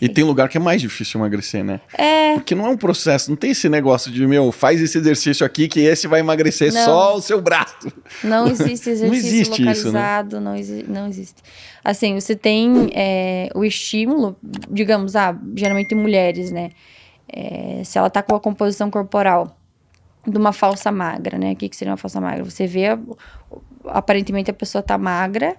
E tem lugar que é mais difícil emagrecer, né? É. Porque não é um processo, não tem esse negócio de, faz esse exercício aqui que esse vai emagrecer só o seu braço. Não existe exercício Não existe localizado, isso, né? não existe. Assim, você tem o estímulo, digamos, geralmente mulheres, né? Se ela tá com a composição corporal de uma falsa magra, né? O que seria uma falsa magra? Você vê, aparentemente a pessoa tá magra,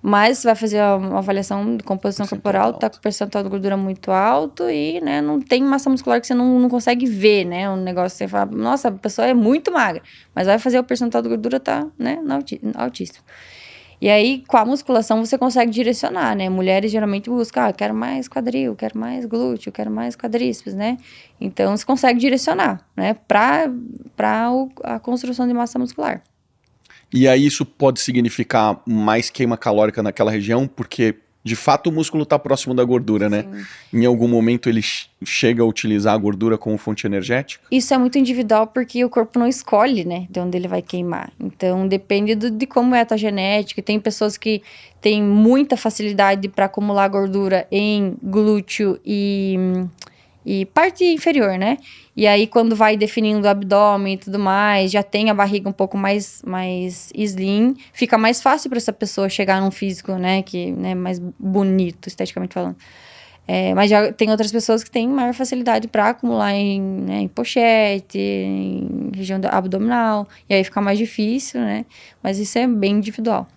mas vai fazer uma avaliação de composição corporal, tá com o percentual de gordura muito alto e, né, não tem massa muscular que você não consegue ver, né? Um negócio que você fala, nossa, a pessoa é muito magra, mas vai fazer o percentual de gordura tá, né, altíssimo. E aí, com a musculação, você consegue direcionar, né? Mulheres geralmente buscam, eu quero mais quadril, quero mais glúteo, quero mais quadríceps, né? Então, você consegue direcionar, né? Para a construção de massa muscular. E aí isso pode significar mais queima calórica naquela região, porque de fato o músculo está próximo da gordura, né? Em algum momento ele chega a utilizar a gordura como fonte energética? Isso é muito individual porque o corpo não escolhe, né, de onde ele vai queimar. Então depende de como é a tua genética. Tem pessoas que têm muita facilidade para acumular gordura em glúteo e parte inferior, né? E aí, quando vai definindo o abdômen e tudo mais, já tem a barriga um pouco mais slim, fica mais fácil para essa pessoa chegar num físico, né, que, né, mais bonito, esteticamente falando. Mas já tem outras pessoas que têm maior facilidade para acumular em pochete, em região abdominal, e aí fica mais difícil, né? Mas isso é bem individual.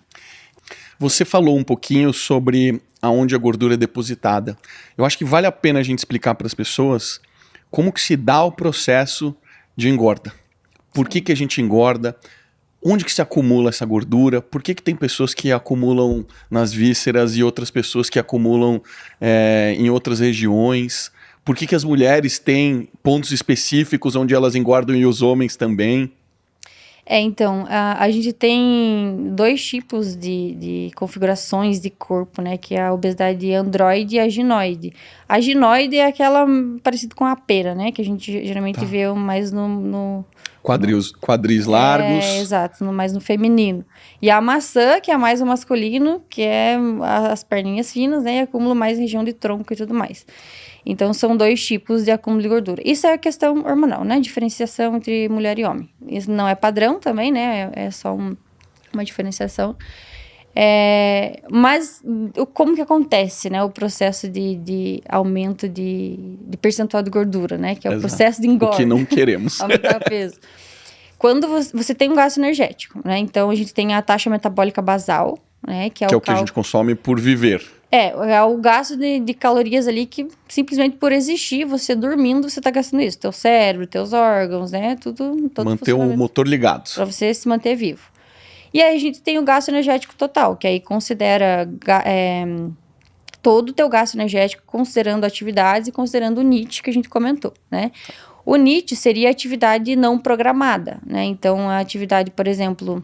Você falou um pouquinho sobre aonde a gordura é depositada. Eu acho que vale a pena a gente explicar para as pessoas como que se dá o processo de engorda. Por que a gente engorda? Onde que se acumula essa gordura? Por que tem pessoas que acumulam nas vísceras e outras pessoas que acumulam em outras regiões? Por que as mulheres têm pontos específicos onde elas engordam e os homens também? Então, a gente tem dois tipos de configurações de corpo, né? Que é a obesidade androide e a ginoide. A ginoide é aquela parecida com a pera, né? Que a gente geralmente vê mais no Quadris largos. Exato, mais no feminino. E a maçã, que é mais o masculino, que é as perninhas finas, né? E acúmulo mais em região de tronco e tudo mais. Então, são dois tipos de acúmulo de gordura. Isso é a questão hormonal, né? Diferenciação entre mulher e homem. Isso não é padrão também, né? É só uma diferenciação. Mas como que acontece, né? O processo de aumento de percentual de gordura, né? Que é o processo de engorda. O que não queremos. Aumentar o peso. Quando você tem um gasto energético, né? Então, a gente tem a taxa metabólica basal, né? Que é o que a gente consome por viver. É o gasto de calorias ali que simplesmente por existir, você dormindo, você tá gastando isso. Teu cérebro, teus órgãos, né? Tudo. Manter o motor ligado. Pra você se manter vivo. E aí a gente tem o gasto energético total, que aí considera todo o teu gasto energético, considerando atividades e considerando o NEAT que a gente comentou, né? O NEAT seria a atividade não programada, né? Então, a atividade, por exemplo...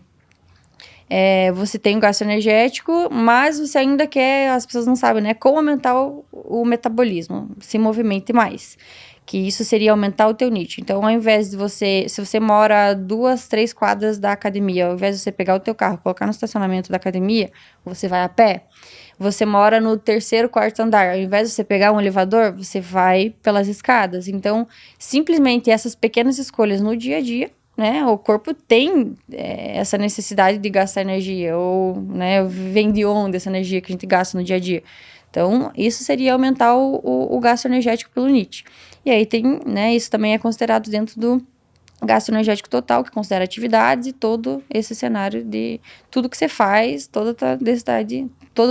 você tem o gasto energético, mas você ainda quer, as pessoas não sabem, né? Como aumentar o metabolismo, se movimente mais. Que isso seria aumentar o teu NEAT. Então, ao invés de se você mora 2, 3 quadras da academia, ao invés de você pegar o teu carro, colocar no estacionamento da academia, você vai a pé. Você mora no 3º, 4º andar, ao invés de você pegar um elevador, você vai pelas escadas. Então, simplesmente essas pequenas escolhas no dia a dia, né, o corpo tem essa necessidade de gastar energia, ou, né, vem de onde essa energia que a gente gasta no dia a dia. Então, isso seria aumentar o gasto energético pelo NEAT. E aí tem, né, isso também é considerado dentro do gasto energético total, que considera atividades e todo esse cenário de tudo que você faz, toda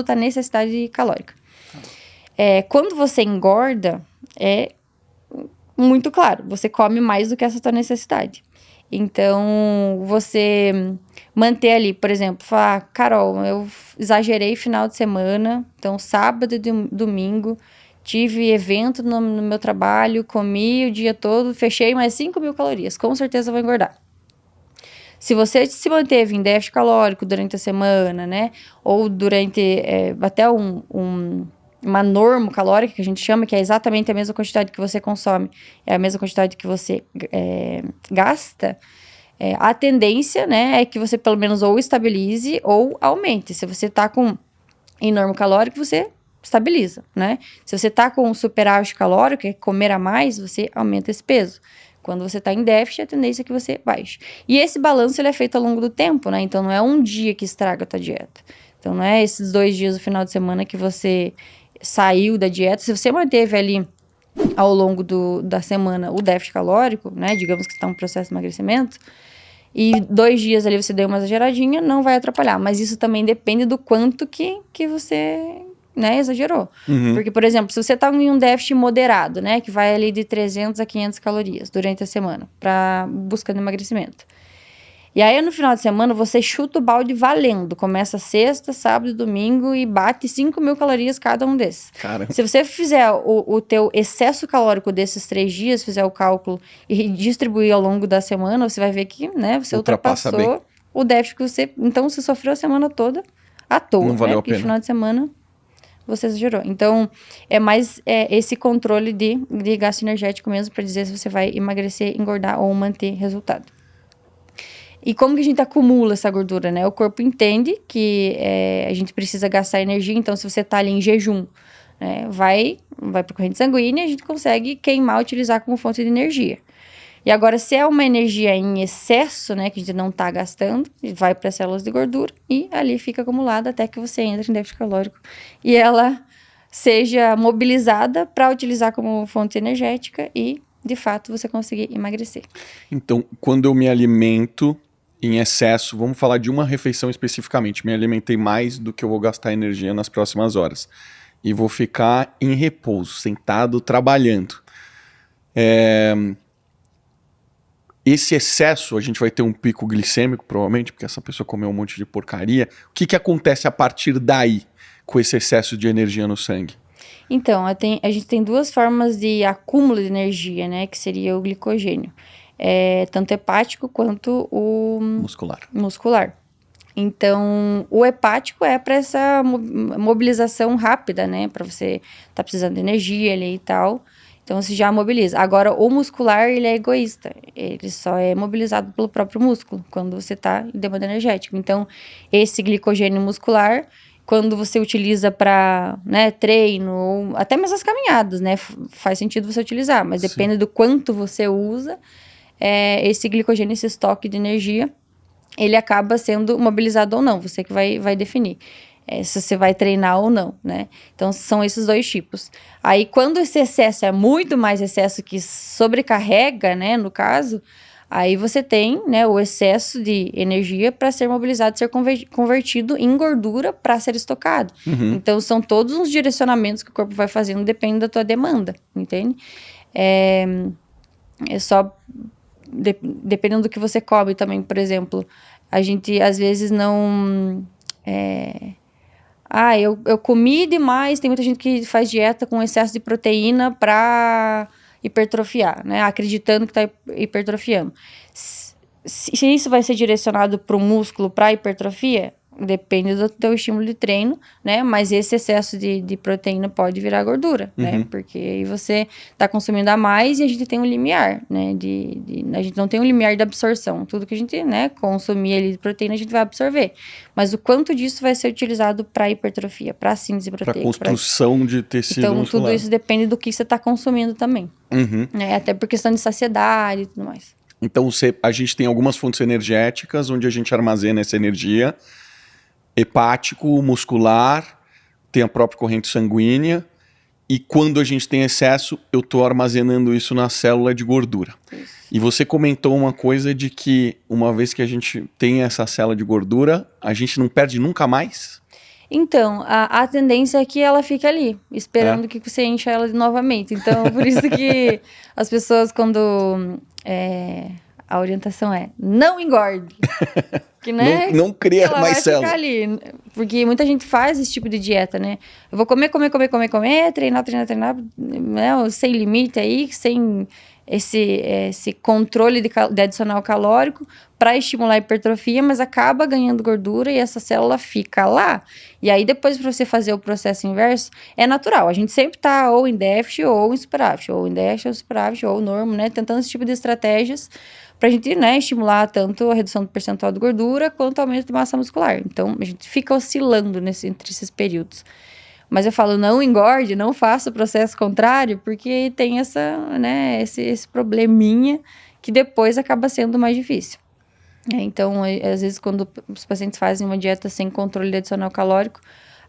a necessidade calórica. Quando você engorda, é muito claro, você come mais do que essa tua necessidade. Então, você manter ali, por exemplo, falar, Carol, eu exagerei final de semana, então sábado e domingo, tive evento no meu trabalho, comi o dia todo, fechei mais 5.000 calorias, com certeza vou engordar. Se você se manteve em déficit calórico durante a semana, né, ou durante até uma norma calórica, que a gente chama, que é exatamente a mesma quantidade que você consome, é a mesma quantidade que você gasta, a tendência, né, é que você pelo menos ou estabilize ou aumente. Se você tá em norma calórica, você estabiliza, né? Se você tá com um superávit calórico, que é comer a mais, você aumenta esse peso. Quando você tá em déficit, a tendência é que você baixe. E esse balanço, ele é feito ao longo do tempo, né? Então, não é um dia que estraga a tua dieta. Então, não é esses 2 dias do final de semana que você saiu da dieta. Se você manteve ali ao longo da semana o déficit calórico, né? Digamos que está um processo de emagrecimento, e 2 dias ali você deu uma exageradinha, não vai atrapalhar. Mas isso também depende do quanto que você, né, exagerou. Porque, por exemplo, se você tá em um déficit moderado, né, que vai ali de 300 a 500 calorias durante a semana, buscando emagrecimento. E aí, no final de semana, você chuta o balde valendo. Começa sexta, sábado e domingo e bate 5.000 calorias cada um desses. Caramba. Se você fizer o teu excesso calórico desses 3 dias, fizer o cálculo e distribuir ao longo da semana, você vai ver que, né, você Ultrapassa bem. ultrapassou o déficit que você... Então, você sofreu a semana toda à toa, Não valeu né? a Porque pena. no final de semana você exagerou. Então, é mais esse controle de gasto energético mesmo para dizer se você vai emagrecer, engordar ou manter resultado. E como que a gente acumula essa gordura, né? O corpo entende que a gente precisa gastar energia, então se você tá ali em jejum, né, vai para corrente sanguínea e a gente consegue queimar, utilizar como fonte de energia. E agora, se é uma energia em excesso, né, que a gente não tá gastando, vai para as células de gordura e ali fica acumulada até que você entre em déficit calórico e ela seja mobilizada para utilizar como fonte energética e, de fato, você conseguir emagrecer. Então, quando eu me alimento em excesso, vamos falar de uma refeição especificamente, me alimentei mais do que eu vou gastar energia nas próximas horas. E vou ficar em repouso, sentado, trabalhando. Esse excesso, a gente vai ter um pico glicêmico, provavelmente, porque essa pessoa comeu um monte de porcaria. O que acontece a partir daí, com esse excesso de energia no sangue? Então, a gente tem 2 formas de acúmulo de energia, né? Que seria o glicogênio. Tanto hepático quanto o muscular. Então, o hepático é para essa mobilização rápida, né? Para você tá precisando de energia ali e tal. Então, você já mobiliza. Agora, o muscular, ele é egoísta. Ele só é mobilizado pelo próprio músculo, quando você tá em demanda energética. Então, esse glicogênio muscular, quando você utiliza para, né, treino, ou até mesmo as caminhadas, né? Faz sentido você utilizar, mas depende do quanto você usa, esse glicogênio, esse estoque de energia, ele acaba sendo mobilizado ou não, você que vai definir se você vai treinar ou não, né? Então, são esses 2 tipos. Aí, quando esse excesso é muito mais excesso que sobrecarrega, né, no caso, aí você tem, né, o excesso de energia para ser mobilizado, ser convertido em gordura para ser estocado. Então, são todos os direcionamentos que o corpo vai fazendo, depende da tua demanda, entende? É só... dependendo do que você come também, por exemplo, a gente às vezes não... eu comi demais, tem muita gente que faz dieta com excesso de proteína para hipertrofiar, né? Acreditando que tá hipertrofiando. Se isso vai ser direcionado para o músculo, para hipertrofia, depende do teu estímulo de treino, né? Mas esse excesso de proteína pode virar gordura, né? Porque aí você tá consumindo a mais e a gente tem um limiar, né? A gente não tem um limiar de absorção. Tudo que a gente, né, consumir ali de proteína, a gente vai absorver. Mas o quanto disso vai ser utilizado para hipertrofia, para síntese proteica. Para construção de tecido então, muscular. tudo isso depende do que você tá consumindo também. Né? Até por questão de saciedade e tudo mais. Então, a gente tem algumas fontes energéticas onde a gente armazena essa energia. Hepático, muscular, tem a própria corrente sanguínea. E quando a gente tem excesso, eu estou armazenando isso na célula de gordura. Isso. E você comentou uma coisa de que uma vez que a gente tem essa célula de gordura, a gente não perde nunca mais? Então, a tendência é que ela fique ali, esperando que você encha ela novamente. Então, por isso que as pessoas, quando... a orientação é, não engorde. Que, né, não cria ela mais vai célula. Ficar ali. Porque muita gente faz esse tipo de dieta, né? Eu vou comer, treinar, né, sem limite aí, sem esse controle de adicional calórico para estimular a hipertrofia, mas acaba ganhando gordura e essa célula fica lá. E aí depois, para você fazer o processo inverso, é natural. A gente sempre tá ou em déficit ou em superávit, ou em déficit ou superávit, ou normo, né? Tentando esse tipo de estratégias pra gente, né, estimular tanto a redução do percentual de gordura quanto o aumento de massa muscular. Então, a gente fica oscilando entre esses períodos. Mas eu falo, não engorde, não faça o processo contrário, porque tem essa, né, esse probleminha que depois acaba sendo mais difícil. Então, às vezes, quando os pacientes fazem uma dieta sem controle adicional calórico,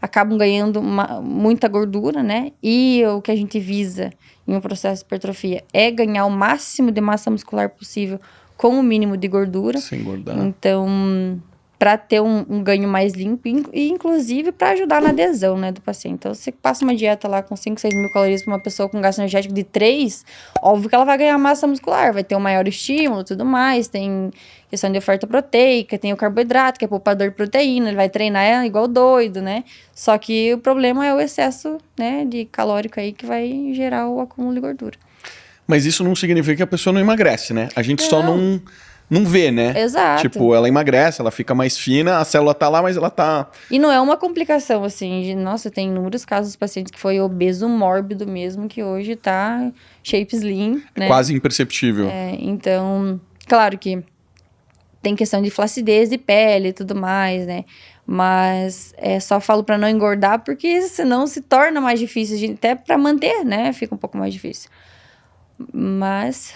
acabam ganhando muita gordura, né? E o que a gente visa em um processo de hipertrofia é ganhar o máximo de massa muscular possível com o mínimo de gordura. Sem engordar. Então, para ter um ganho mais limpo e, inclusive, para ajudar na adesão, né, do paciente. Então, você passa uma dieta lá com 5, 6 mil calorias para uma pessoa com gasto energético de 3, óbvio que ela vai ganhar massa muscular, vai ter um maior estímulo e tudo mais, tem questão de oferta proteica, tem o carboidrato, que é poupador de proteína, ele vai treinar igual doido, né? Só que o problema é o excesso, né, de calórico aí que vai gerar o acúmulo de gordura. Mas isso não significa que a pessoa não emagrece, né? A gente só não vê, né? Exato. Tipo, ela emagrece, ela fica mais fina, a célula tá lá, mas ela tá... E não é uma complicação, assim, nossa, tem inúmeros casos de pacientes que foi obeso mórbido mesmo, que hoje tá shape slim, né? Quase imperceptível. Então, claro que tem questão de flacidez de pele e tudo mais, né? Mas só falo para não engordar, porque senão se torna mais difícil, até para manter, né? Fica um pouco mais difícil. Mas